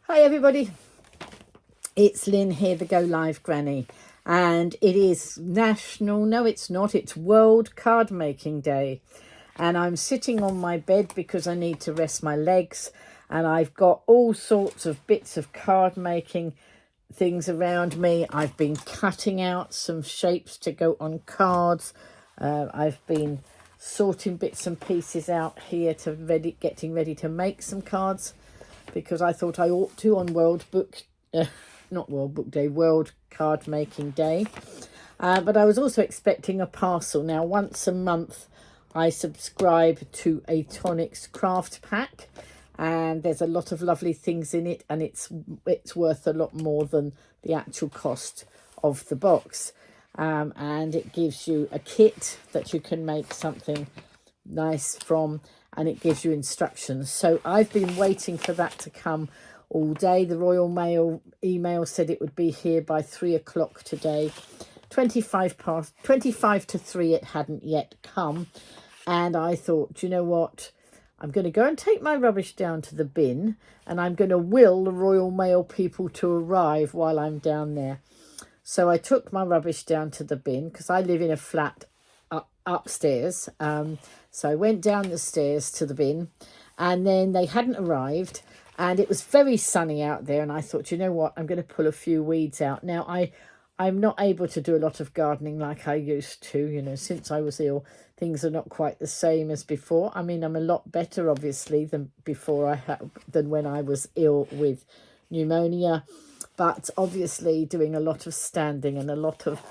Hi everybody, it's Lynn here, the Go Live Granny, and it is it's World Card Making Day, and I'm sitting on my bed because I need to rest my legs, and I've got all sorts of bits of card making things around me. I've been cutting out some shapes to go on cards. I've been sorting bits and pieces out here to getting ready to make some cards, because I thought I ought to on World Card Making Day. But I was also expecting a parcel. Now, once a month, I subscribe to a Tonics craft pack, and there's a lot of lovely things in it, and it's worth a lot more than the actual cost of the box. And it gives you a kit that you can make something nice from, and it gives you instructions. So I've been waiting for that to come all day. The Royal Mail email said it would be here by 3 o'clock today. 25 to 3 it hadn't yet come, and I thought, do you know what, I'm going to go and take my rubbish down to the bin, and I'm going to will the Royal Mail people to arrive while I'm down there. So I took my rubbish down to the bin because I live in a flat upstairs. So I went down the stairs to the bin, and then they hadn't arrived, and it was very sunny out there, and I thought, you know what, I'm going to pull a few weeds out. Now, I'm not able to do a lot of gardening like I used to. You know, since I was ill, things are not quite the same as before. I mean, I'm a lot better, obviously, than when I was ill with pneumonia. But obviously doing a lot of standing and a lot of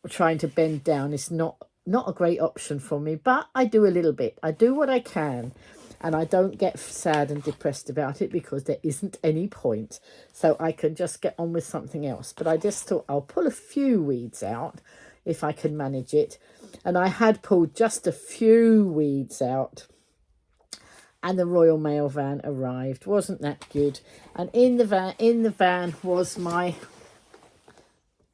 trying to bend down is not a great option for me. But I do a little bit. I do what I can. And I don't get sad and depressed about it, because there isn't any point. So I can just get on with something else. But I just thought I'll pull a few weeds out if I can manage it. And I had pulled just a few weeds out, and the Royal Mail van arrived. Wasn't that good? And in the van was my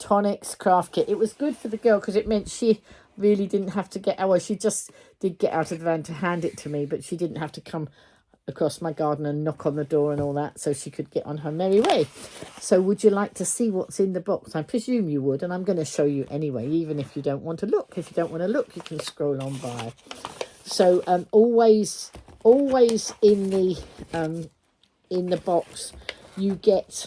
Tonics craft kit. It was good for the girl because it meant she really didn't have to she just did get out of the van to hand it to me, but she didn't have to come across my garden and knock on the door and all that, so she could get on her merry way. So would you like to see what's in the box? I presume you would, and I'm going to show you anyway, even if you don't want to look. If you don't want to look, you can scroll on by. So always in the box you get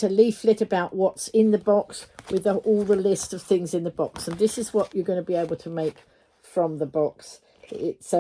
a leaflet about what's in the box with all the list of things in the box, and this is what you're going to be able to make from the box. It's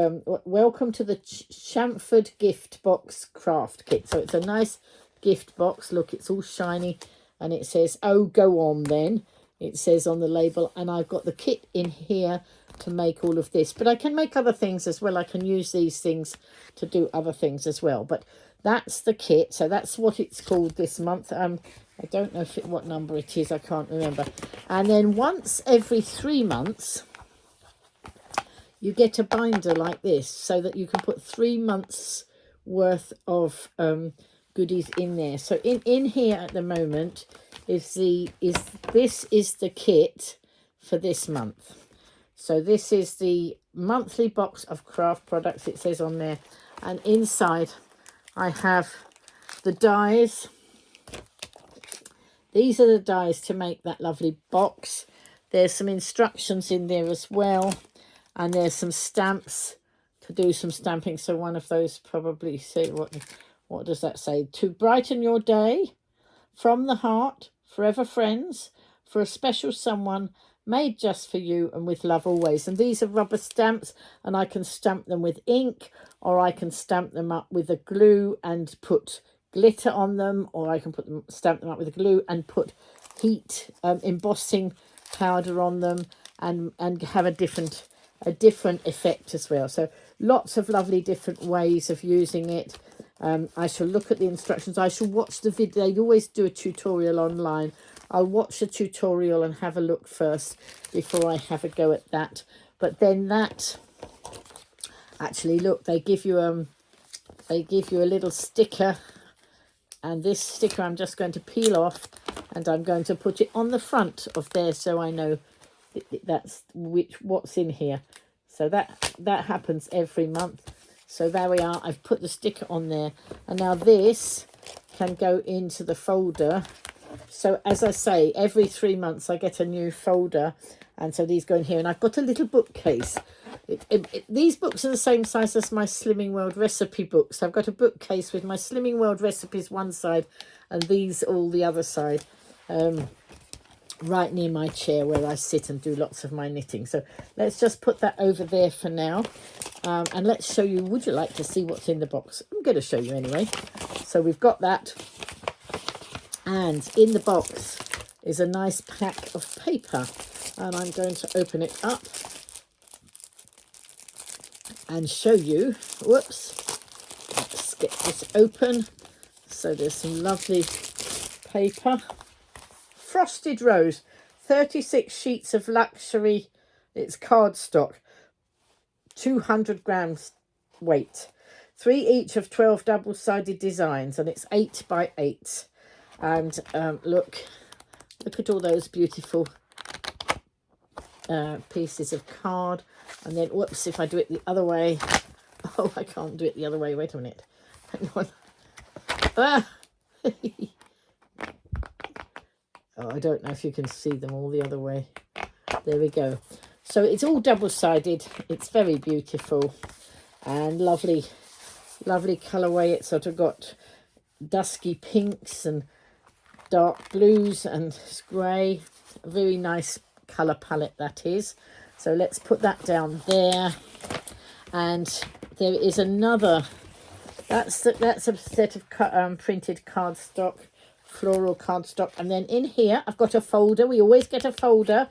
welcome to the Chamford gift box craft kit. So it's a nice gift box. Look, it's all shiny, and it says, oh, go on then, it says on the label. And I've got the kit in here to make all of this, but I can make other things as well. I can use these things to do other things as well, but that's the kit. So that's what it's called this month. I don't know what number it is, I can't remember. And then once every 3 months you get a binder like this, so that you can put 3 months worth of goodies in there. So in here at the moment is the kit for this month. So this is the monthly box of craft products, it says on there. And inside I have the dies. These are the dies to make that lovely box. There's some instructions in there as well. And there's some stamps to do some stamping. So one of those probably say, what does that say? To brighten your day, from the heart, forever friends, for a special someone, made just for you and with love always. And these are rubber stamps, and I can stamp them with ink, or I can stamp them up with a glue and put glitter on them, or I can stamp them up with a glue and put heat embossing powder on them, and have a different effect as well. So lots of lovely different ways of using it. I shall look at the instructions. I shall watch the video. They always do a tutorial online. I'll watch the tutorial and have a look first before I have a go at that. But then that, actually, look, they give you a little sticker, and this sticker I'm just going to peel off, and I'm going to put it on the front of there, so I know that's what's in here. So that happens every month. So there we are. I've put the sticker on there. And now this can go into the folder. So as I say, every 3 months I get a new folder. And so these go in here. And I've got a little bookcase. These books are the same size as my Slimming World recipe books. I've got a bookcase with my Slimming World recipes one side and these all the other side. Right near my chair where I sit and do lots of my knitting. So let's just put that over there for now. And let's show you, would you like to see what's in the box? I'm going to show you anyway. So we've got that. And in the box is a nice pack of paper. And I'm going to open it up and show you. Whoops. Let's get this open. So there's some lovely paper. Frosted Rose, 36 sheets of luxury, it's cardstock, 200 grams weight, 3 each of 12 double-sided designs, and it's 8 by 8. And look at all those beautiful pieces of card. And then, whoops, if I do it the other way, oh, I can't do it the other way, wait a minute, hang on. Ah! Oh, I don't know if you can see them all the other way. There we go. So it's all double-sided. It's very beautiful and lovely, lovely colourway. It's sort of got dusky pinks and dark blues and grey. A very nice colour palette that is. So let's put that down there. And there is another. That's a set of printed cardstock. Floral cardstock. And then in here I've got a folder. We always get a folder,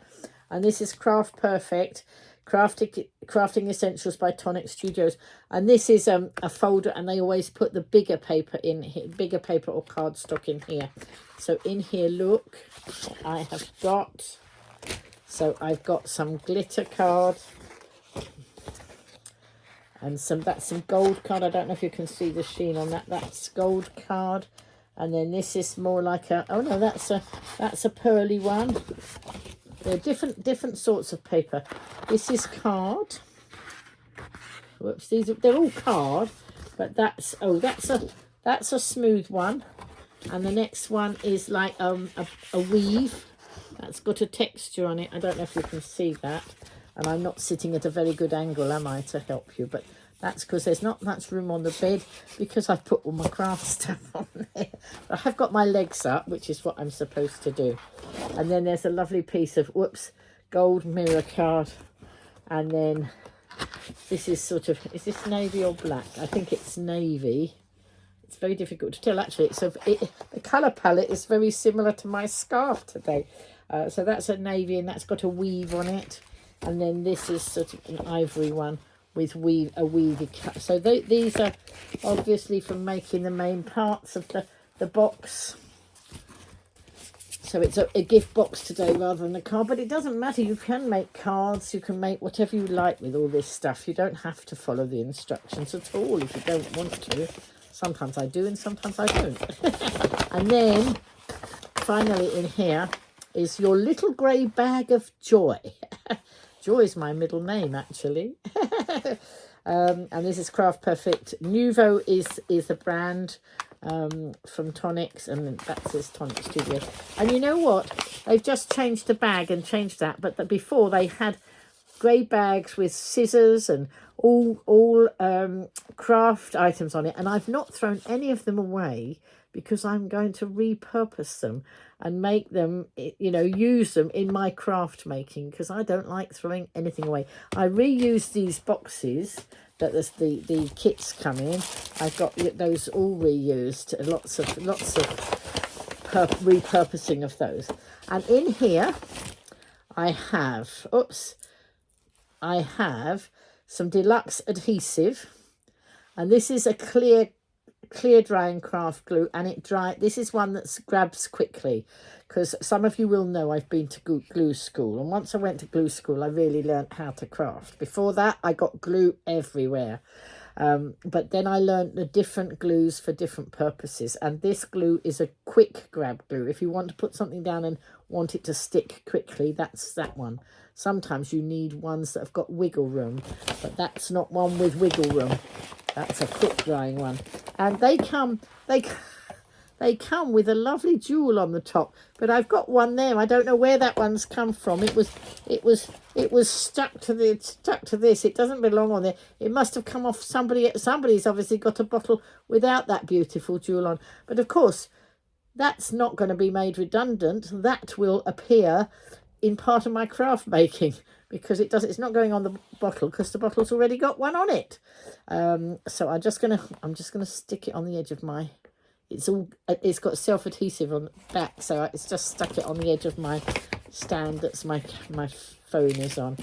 and this is Craft Perfect Crafting Essentials by Tonic Studios, and this is a folder, and they always put the bigger paper in here, bigger paper or cardstock in here. So in here, look, I have got, so I've got some glitter card and that's some gold card. I don't know if you can see the sheen on that. That's gold card. And then this is more like a, oh no, that's a pearly one. They're different sorts of paper. This is card. Whoops, they're all card, but that's a smooth one. And the next one is like a weave. That's got a texture on it. I don't know if you can see that. And I'm not sitting at a very good angle, am I, to help you? But that's because there's not much room on the bed because I've put all my craft stuff on there. I have got my legs up, which is what I'm supposed to do. And then there's a lovely piece of, whoops, gold mirror card. And then this is sort of, is this navy or black? I think it's navy. It's very difficult to tell, actually. So the colour palette is very similar to my scarf today. So that's a navy, and that's got a weave on it. And then this is sort of an ivory one with a weavy cut. So these are obviously from making the main parts of the box. So it's a gift box today rather than a card, but it doesn't matter. You can make cards, you can make whatever you like with all this stuff. You don't have to follow the instructions at all if you don't want to. Sometimes I do and sometimes I don't. And then finally in here is your little grey bag of joy. Joy is my middle name, actually. And this is Craft Perfect. Nuvo is the brand from Tonics, and that says Tonic Studio. And you know what? They've just changed the bag and changed that. But before they had grey bags with scissors and all craft items on it. And I've not thrown any of them away because I'm going to repurpose them and make them, you know, use them in my craft making, because I don't like throwing anything away. I reuse these boxes that the kits come in. I've got those all reused, lots of repurposing of those. And in here I have, I have some deluxe adhesive, and this is a clear drying craft glue, and this is one that grabs quickly, because some of you will know I've been to glue school, and once I went to glue school I really learned how to craft. Before that I got glue everywhere, but then I learned the different glues for different purposes, and this glue is a quick grab glue. If you want to put something down and want it to stick quickly, that's that one. Sometimes you need ones that have got wiggle room, but that's not one with wiggle room. That's a quick drying one. And they come with a lovely jewel on the top, but I've got one there. I don't know where that one's come from. It was stuck to this. It doesn't belong on there. It must have come off somebody's obviously got a bottle without that beautiful jewel on. But of course, that's not going to be made redundant. That will appear in part of my craft making, because it's not going on the bottle because the bottle's already got one on it. So I'm just gonna stick it on the edge of my, it's got self-adhesive on the back, so it's just stuck it on the edge of my stand that's my phone is on.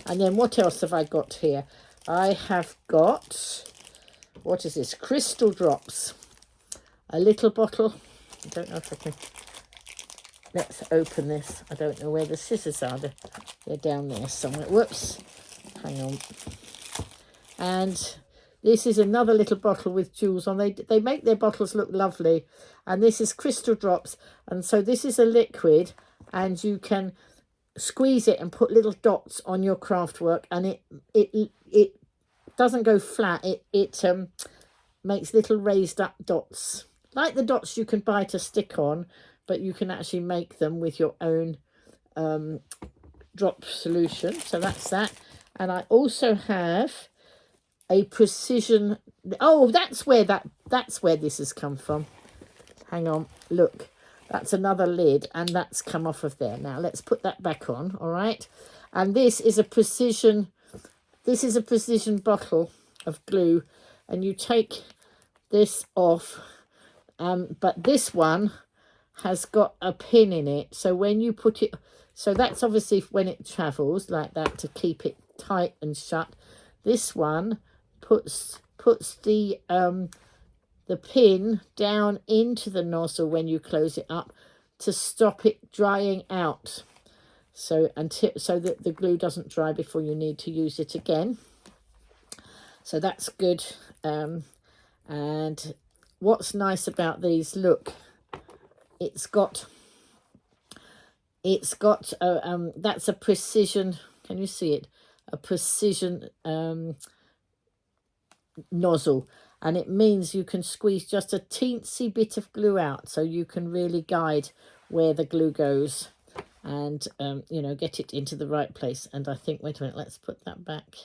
And then what else have I got here? I have got, what is this? Crystal drops. A little bottle. I don't know if I can, let's open this. I don't know where the scissors are. They're down there somewhere. Whoops. Hang on. And this is another little bottle with jewels on. They make their bottles look lovely. And this is crystal drops. And so this is a liquid, and you can squeeze it and put little dots on your craft work. And it doesn't go flat. It makes little raised up dots, like the dots you can buy to stick on, but you can actually make them with your own drop solution. So that's that. And I also have a precision, oh, that's where this has come from. Hang on, look, that's another lid, and that's come off of there. Now let's put that back on. All right, and this is a precision bottle of glue, and you take this off, but this one has got a pin in it, so when you put it, so that's obviously when it travels like that to keep it tight and shut. This one puts the pin down into the nozzle when you close it up to stop it drying out, so that the glue doesn't dry before you need to use it again. So that's good. And what's nice about these, look, it's got that's a precision, can you see it, a precision nozzle, and it means you can squeeze just a teensy bit of glue out, so you can really guide where the glue goes, and you know, get it into the right place. And I think, wait a minute, let's put that back.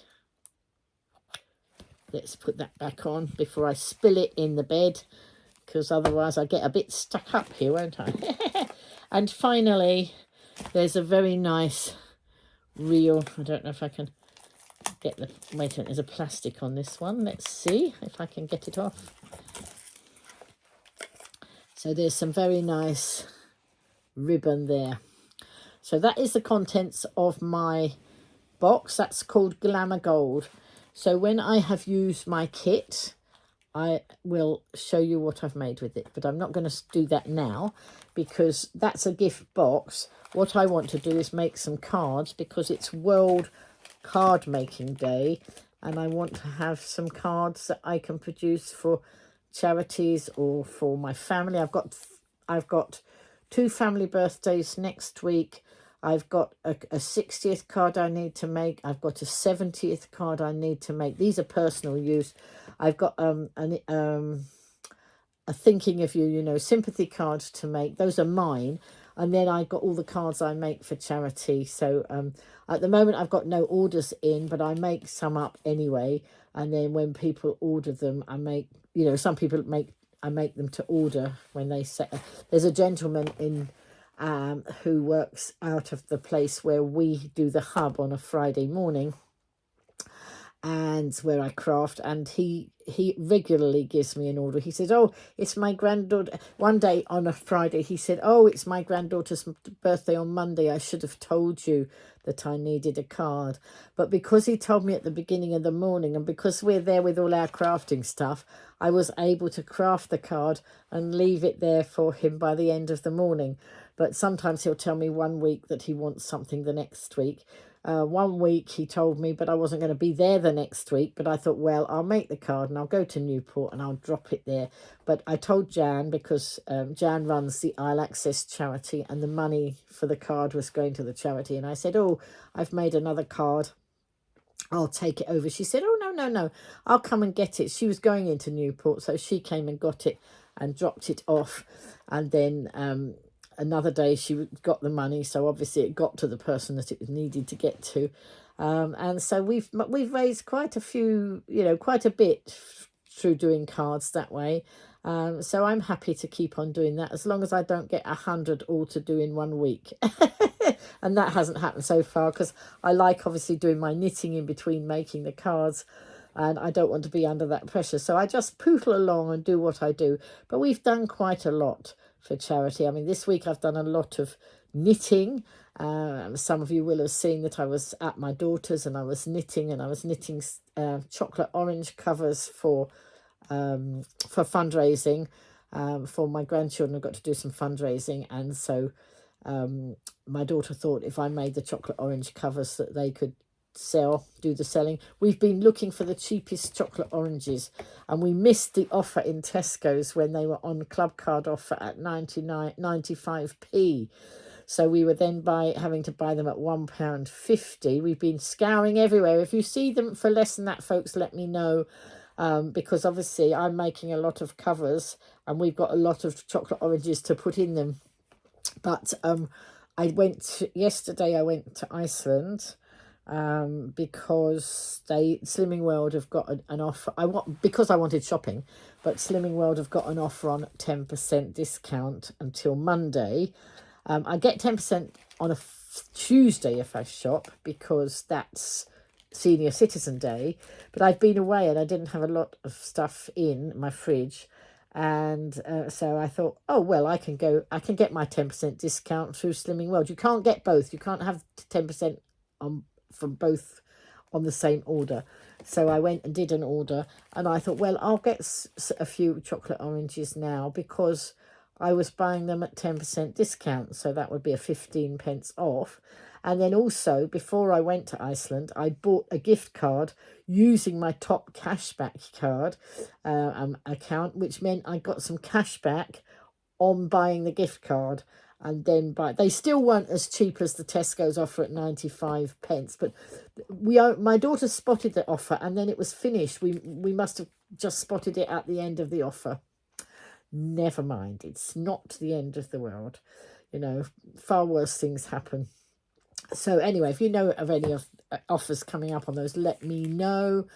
Let's put that back on before I spill it in the bed, because otherwise I get a bit stuck up here, won't I? And finally, there's a very nice reel. I don't know if I can get the, wait a minute, there's a plastic on this one. Let's see if I can get it off. So there's some very nice ribbon there. So that is the contents of my box. That's called Glamour Gold. So when I have used my kit, I will show you what I've made with it, but I'm not going to do that now because that's a gift box. What I want to do is make some cards, because it's World Card Making Day, and I want to have some cards that I can produce for charities or for my family. I've got 2 family birthdays next week. I've got a 60th card I need to make. I've got a 70th card I need to make. These are personal use. I've got a thinking of you, you know, sympathy card to make. Those are mine. And then I've got all the cards I make for charity. So at the moment I've got no orders in, but I make some up anyway. And then when people order them, I make, you know, some people I make them to order when they set. There's a gentleman in who works out of the place where we do the hub on a Friday morning, and where I craft, and he regularly gives me an order. He said, oh, it's my granddaughter. One day on a Friday, he said, oh, it's my granddaughter's birthday on Monday. I should have told you that I needed a card. But because he told me at the beginning of the morning, and because we're there with all our crafting stuff, I was able to craft the card and leave it there for him by the end of the morning. But sometimes he'll tell me one week that he wants something the next week. One week he told me, but I wasn't going to be there the next week. But I thought, well, I'll make the card and I'll go to Newport and I'll drop it there. But I told Jan, because Jan runs the Isle Access charity, and the money for the card was going to the charity. And I said, oh, I've made another card. I'll take it over. She said, oh, no, no, no, I'll come and get it. She was going into Newport, so she came and got it and dropped it off. And then another day she got the money, so obviously it got to the person that it needed to get to. And so we've raised quite a few, quite a bit through doing cards that way. So I'm happy to keep on doing that as long as I don't get 100 all to do in 1 week. And that hasn't happened so far, because I like obviously doing my knitting in between making the cards, and I don't want to be under that pressure. So I just pootle along and do what I do. But we've done quite a lot for charity. I mean, this week I've done a lot of knitting. Some of you will have seen that I was at my daughter's and I was knitting, chocolate orange covers for fundraising. For my grandchildren, I've got to do some fundraising, and so my daughter thought if I made the chocolate orange covers that they could do the selling. We've been looking for the cheapest chocolate oranges, and we missed the offer in Tesco's when they were on club card offer at 95p. So we were then having to buy them at £1.50. We've been scouring everywhere. If you see them for less than that, folks, let me know. Because obviously I'm making a lot of covers and we've got a lot of chocolate oranges to put in them. But yesterday I went to Iceland because Slimming World have got an offer. Because I wanted shopping, but Slimming World have got an offer on 10% discount until Monday. I get 10% on a Tuesday if I shop, because that's Senior Citizen Day. But I've been away and I didn't have a lot of stuff in my fridge, and so I thought, oh well, I can get my 10% discount through Slimming World. You can't get both. You can't have 10% from both on the same order. So I went and did an order, and I thought, well, I'll get a few chocolate oranges now, because I was buying them at 10% discount, so that would be a 15 pence off. And then also, before I went to Iceland, I bought a gift card using my top cashback card account, which meant I got some cashback on buying the gift card. And then they still weren't as cheap as the Tesco's offer at 95 pence. But my daughter spotted the offer, and then it was finished. We must have just spotted it at the end of the offer. Never mind, it's not the end of the world. Far worse things happen. So anyway, if you know of any offers coming up on those, let me know,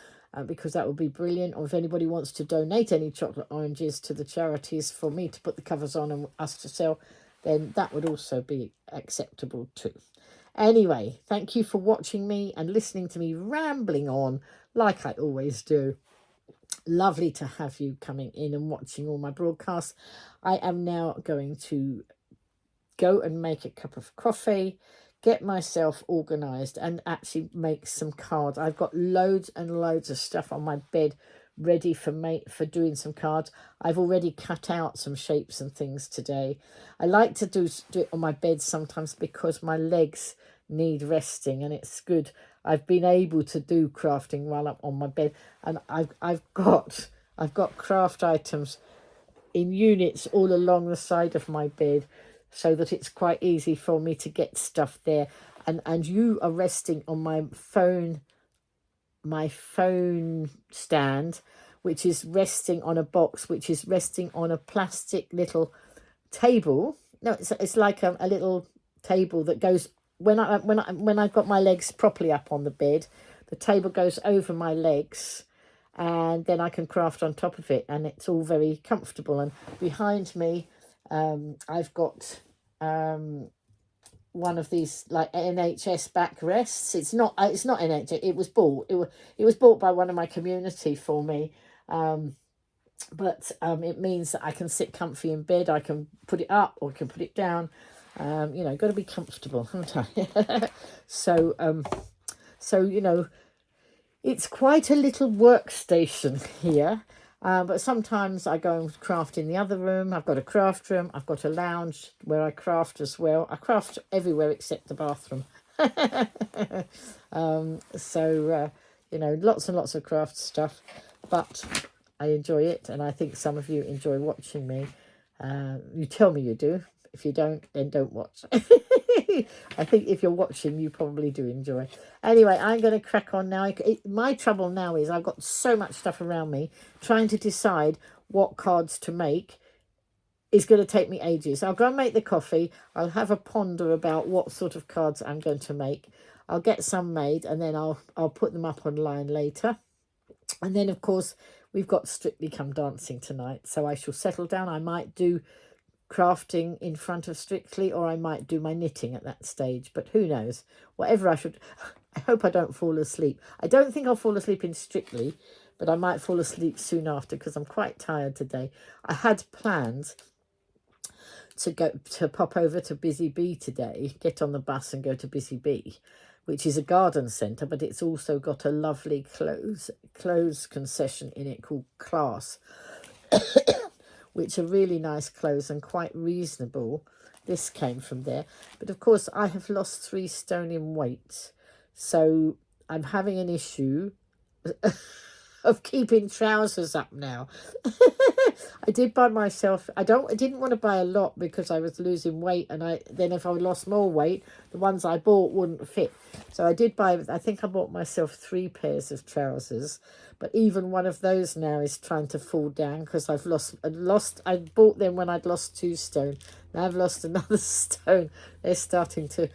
because that would be brilliant. Or if anybody wants to donate any chocolate oranges to the charities for me to put the covers on and us to sell, then that would also be acceptable too. Anyway, thank you for watching me and listening to me rambling on like I always do. Lovely to have you coming in and watching all my broadcasts. I am now going to go and make a cup of coffee, get myself organised, and actually make some cards. I've got loads and loads of stuff on my bed ready for doing some cards. I've already cut out some shapes and things today. I like to do it on my bed sometimes because my legs need resting, and it's good. I've been able to do crafting while I'm on my bed, and I've got craft items in units all along the side of my bed, so that it's quite easy for me to get stuff there. And you are resting on my phone stand, which is resting on a box, which is resting on a plastic little table. No, it's like a little table that goes, when I've got my legs properly up on the bed, the table goes over my legs, and then I can craft on top of it, and it's all very comfortable. And behind me, I've got one of these like NHS backrests. It's not NHS. It was bought. It was bought by one of my community for me. But it means that I can sit comfy in bed. I can put it up or I can put it down. Got to be comfortable, haven't I? So it's quite a little workstation here. But sometimes I go and craft in the other room. I've got a craft room. I've got a lounge where I craft as well. I craft everywhere except the bathroom. Lots and lots of craft stuff. But I enjoy it, and I think some of you enjoy watching me. You tell me you do. If you don't, then don't watch. I think if you're watching, you probably do enjoy. Anyway, I'm going to crack on now. My trouble now is I've got so much stuff around me. Trying to decide what cards to make is going to take me ages. I'll go and make the coffee. I'll have a ponder about what sort of cards I'm going to make. I'll get some made, and then I'll put them up online later. And then, of course, we've got Strictly Come Dancing tonight. So I shall settle down. I might do crafting in front of Strictly, or I might do my knitting at that stage. But who knows? Whatever I should... I hope I don't fall asleep. I don't think I'll fall asleep in Strictly, but I might fall asleep soon after because I'm quite tired today. I had plans to pop over to Busy Bee today, get on the bus and go to Busy Bee, which is a garden centre, but it's also got a lovely clothes concession in it called Class, which are really nice clothes and quite reasonable. This came from there. But of course, I have lost 3 stone in weight, so I'm having an issue of keeping trousers up now. I did buy myself, I didn't want to buy a lot because I was losing weight, and then if I lost more weight, the ones I bought wouldn't fit. So I did buy, I think I bought myself 3 pairs of trousers, but even one of those now is trying to fall down because I bought them when I'd lost 2 stone. Now I've lost another stone. They're starting to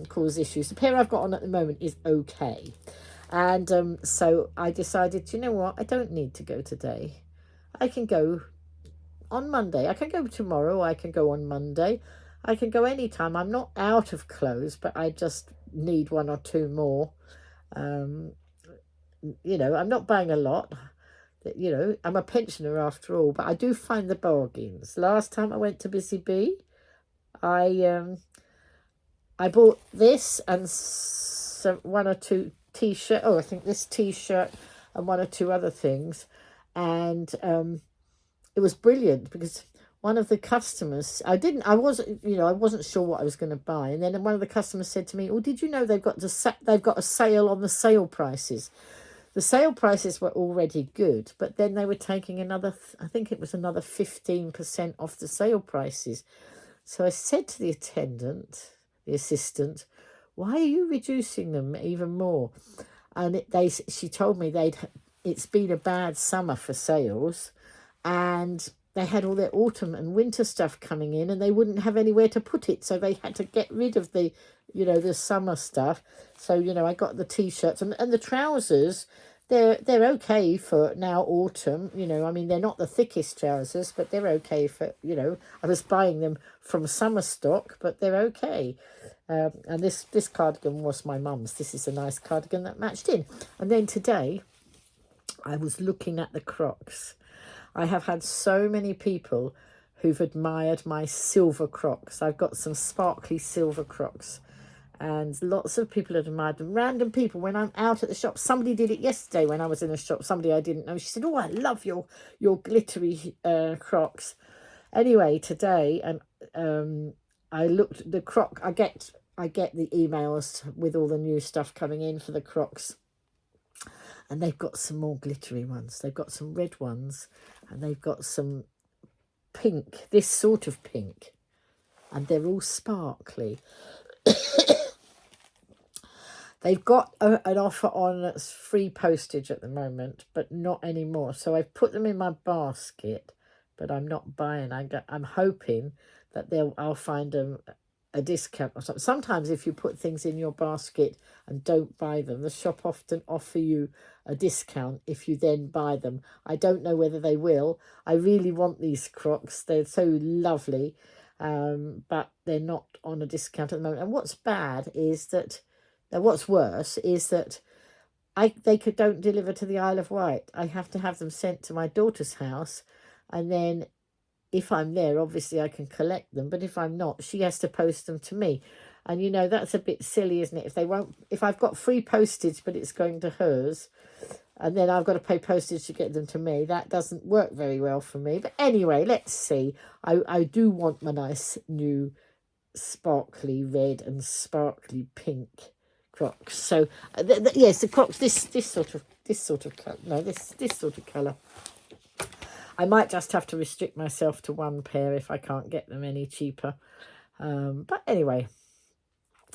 cause issues. The pair I've got on at the moment is okay. And so I decided, you know what, I don't need to go today. I can go on Monday. I can go tomorrow. I can go on Monday. I can go anytime. I'm not out of clothes, but I just need 1 or 2 more. You know, I'm not buying a lot. You know, I'm a pensioner after all, but I do find the bargains. Last time I went to Busy Bee, I bought this and 1 or 2 t-shirt. Oh, I think this t-shirt and 1 or 2 other things. And it was brilliant because one of the customers, I wasn't sure what I was going to buy. And then one of the customers said to me, "Oh, did you know they've got a sale on the sale prices?" The sale prices were already good, but then they were taking another, I think it was another 15% off the sale prices. So I said to the assistant, "Why are you reducing them even more?" And she told me it's been a bad summer for sales, and they had all their autumn and winter stuff coming in, and they wouldn't have anywhere to put it, so they had to get rid of the summer stuff. So I got the t-shirts and the trousers. They're okay for now autumn. I mean, they're not the thickest trousers, but they're okay for I was buying them from summer stock, but they're okay. And this cardigan was my mum's. This is a nice cardigan that matched in. And then today I was looking at the Crocs. I have had so many people who've admired my silver Crocs. I've got some sparkly silver Crocs, and lots of people have admired them. Random people, when I'm out at the shop. Somebody did it yesterday when I was in a shop. Somebody I didn't know. She said, "Oh, I love your glittery Crocs." Anyway, today, and I looked the Croc. I get the emails with all the new stuff coming in for the Crocs. And they've got some more glittery ones. They've got some red ones, and they've got some pink, this sort of pink. And they're all sparkly. They've got an offer on free postage at the moment, but not anymore. So I've put them in my basket, but I'm not buying. I'm hoping that I'll find a discount or something. Sometimes if you put things in your basket and don't buy them, the shop often offer you a discount if you then buy them. I don't know whether they will. I really want these Crocs. They're so lovely, but they're not on a discount at the moment. And what's worse is that they don't deliver to the Isle of Wight. I have to have them sent to my daughter's house, and then if I'm there, obviously I can collect them. But if I'm not, she has to post them to me. And, that's a bit silly, isn't it? If I've got free postage, but it's going to hers, and then I've got to pay postage to get them to me, that doesn't work very well for me. But anyway, let's see. I do want my nice new sparkly red and sparkly pink Crocs. So, yes, the Crocs, this sort of colour. No, this sort of colour. I might just have to restrict myself to 1 pair if I can't get them any cheaper. But anyway,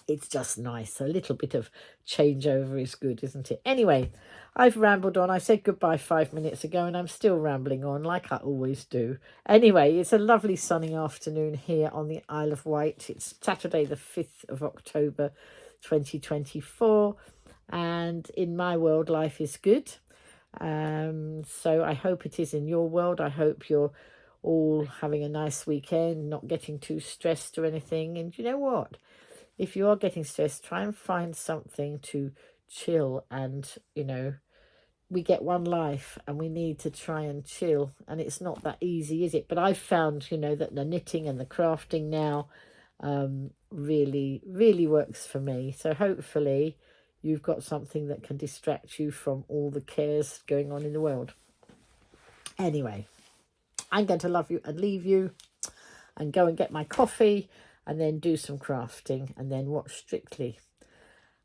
it's just nice. A little bit of changeover is good, isn't it? Anyway, I've rambled on. I said goodbye 5 minutes ago and I'm still rambling on like I always do. Anyway, it's a lovely sunny afternoon here on the Isle of Wight. It's Saturday the 5th of October 2024, and in my world life is good. So I hope it is in your world. I hope you're all having a nice weekend, not getting too stressed or anything. And you know what? If you are getting stressed, try and find something to chill. And, you know, we get one life and we need to try and chill. And it's not that easy, is it? But I've found, you know, that the knitting and the crafting now really, really works for me. So hopefully you've got something that can distract you from all the cares going on in the world. Anyway, I'm going to love you and leave you and go and get my coffee and then do some crafting and then watch Strictly.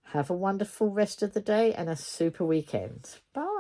Have a wonderful rest of the day and a super weekend. Bye.